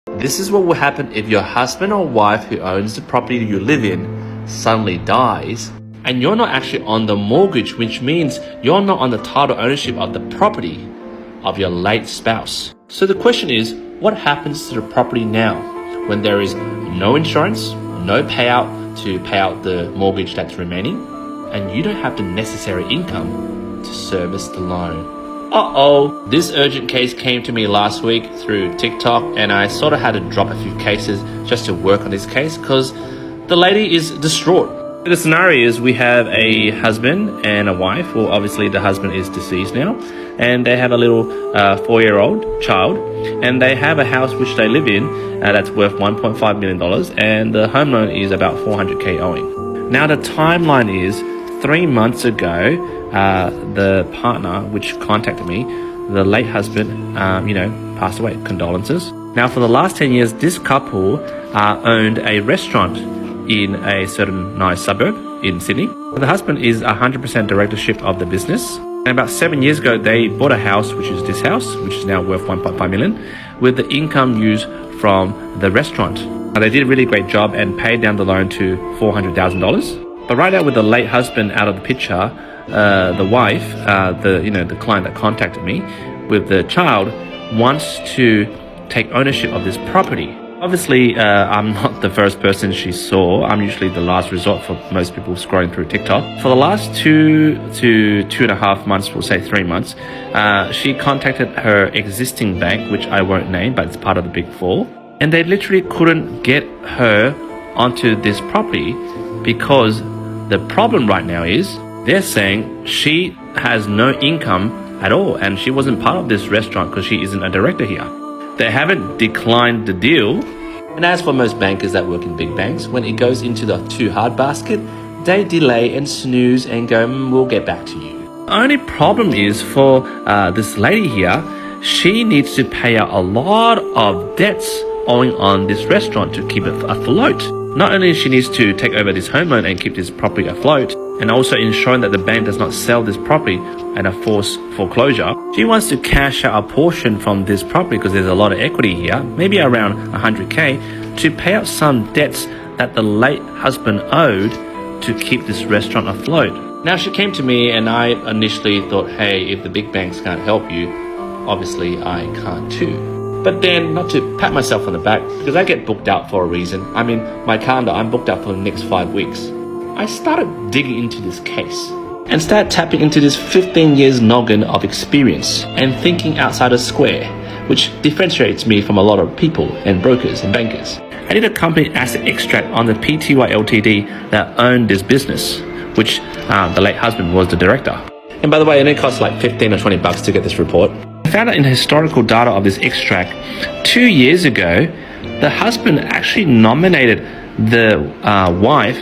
This is what will happen if your husband or wife who owns the property you live in suddenly dies and you're not actually on the mortgage, which means you're not on the title ownership of the property of your late spouse. So the question is, what happens to the property now when there is no insurance, no payout to pay out the mortgage that's remaining, and you don't have the necessary income to service the loan? This urgent case came to me last week through TikTok, and I sort of had to drop a few cases just to work on this case because the lady is distraught. The scenario is we have a husband and a wife. Well, obviously the husband is deceased now, and they have a little 4-year-old child, and they have a house which they live in that's worth $1.5 million, and the home loan is about $400K owing. Now the timeline is 3 months ago, the partner which contacted me, the late husband, passed away. Condolences. Now for the last 10 years, this couple owned a restaurant in a certain nice suburb in Sydney. The husband is 100% directorship of the business. And about 7 years ago, they bought a house, which is this house, which is now worth $1.5 million, with the income used from the restaurant. They did a really great job and paid down the loan to $400,000. But right now, with the late husband out of the picture, the wife, the client that contacted me with the child, wants to take ownership of this property. Obviously, I'm not the first person she saw. I'm usually the last resort for most people scrolling through TikTok. For the last 2 to 2.5 months, we'll say 3 months, she contacted her existing bank, which I won't name, but it's part of the Big Four. And they literally couldn't get her onto this property because the problem right now is they're saying she has no income at all, and she wasn't part of this restaurant because she isn't a director here. They haven't declined the deal. And as for most bankers that work in big banks, when it goes into the too hard basket, they delay and snooze and go, we'll get back to you. The only problem is for this lady here, she needs to pay out a lot of debts owing on this restaurant to keep it afloat. Not only she needs to take over this home loan and keep this property afloat, and also ensuring that the bank does not sell this property and a forced foreclosure, she wants to cash out a portion from this property because there's a lot of equity here, maybe around $100K, to pay out some debts that the late husband owed to keep this restaurant afloat. Now she came to me and I initially thought, hey, if the big banks can't help you, obviously I can't too. But then, not to pat myself on the back, because I get booked out for a reason. I mean, my calendar, I'm booked out for the next 5 weeks. I started digging into this case and started tapping into this 15 years noggin of experience and thinking outside the square, which differentiates me from a lot of people and brokers and bankers. I did a company asset extract on the PTY Ltd that owned this business, which the late husband was the director. And by the way, it only costs like 15 or 20 bucks to get this report. I found out in the historical data of this extract, 2 years ago, the husband actually nominated the wife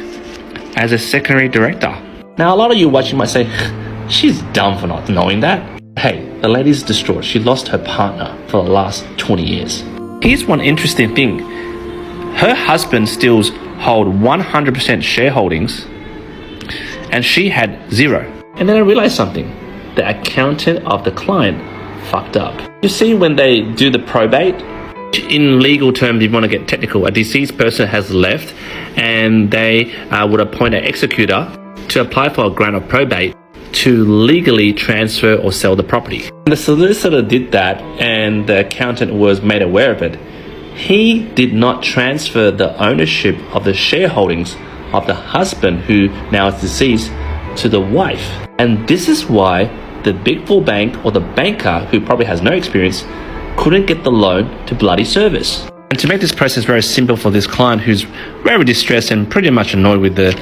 as a secondary director. Now, a lot of you watching might say, she's dumb for not knowing that. Hey, the lady's distraught. She lost her partner for the last 20 years. Here's one interesting thing. Her husband still hold 100% shareholdings, and she had 0. And then I realized something. The accountant of the client fucked up. You see, when they do the probate, in legal terms, if you want to get technical, a deceased person has left and they would appoint an executor to apply for a grant of probate to legally transfer or sell the property. And the solicitor did that and the accountant was made aware of it. He did not transfer the ownership of the shareholdings of the husband, who now is deceased, to the wife. And this is why the Big Four bank, or the banker who probably has no experience, couldn't get the loan to bloody service. And to make this process very simple for this client who's very distressed and pretty much annoyed with the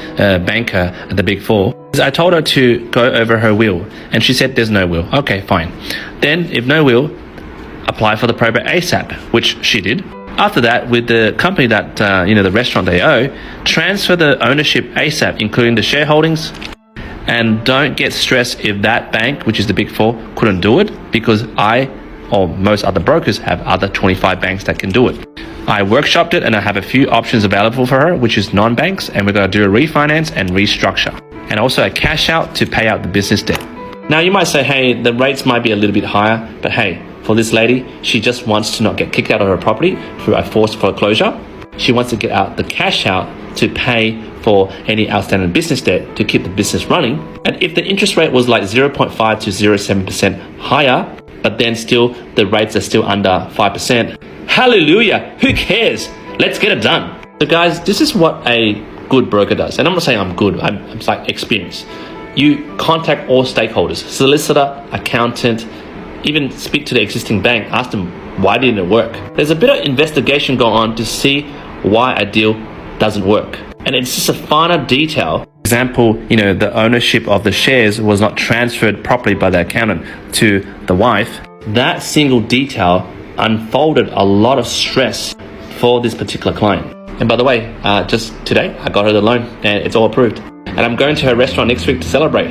banker at the Big Four, I told her to go over her will, and she said there's no will. Okay, fine. Then, if no will, apply for the probate ASAP, which she did. After that, with the company that, the restaurant they owe, transfer the ownership ASAP, including the shareholdings. And don't get stressed if that bank, which is the Big Four, couldn't do it, because I, or most other brokers, have other 25 banks that can do it. I workshopped it and I have a few options available for her, which is non-banks, and we're going to do a refinance and restructure. And also a cash out to pay out the business debt. Now you might say, hey, the rates might be a little bit higher, but hey, For this lady, she just wants to not get kicked out of her property through a forced foreclosure. She wants to get out the cash out to pay for any outstanding business debt to keep the business running. And if the interest rate was like 0.5 to 0.7% higher, but then still the rates are still under 5%, hallelujah, who cares? Let's get it done. So guys, this is what a good broker does. And I'm not saying I'm good, I'm like experienced. You contact all stakeholders, solicitor, accountant, even speak to the existing bank, ask them why didn't it work. There's a bit of investigation going on to see why a deal doesn't work. And it's just a finer detail. For example, the ownership of the shares was not transferred properly by the accountant to the wife. That single detail unfolded a lot of stress for this particular client. And by the way, just today, I got her the loan and it's all approved. And I'm going to her restaurant next week to celebrate.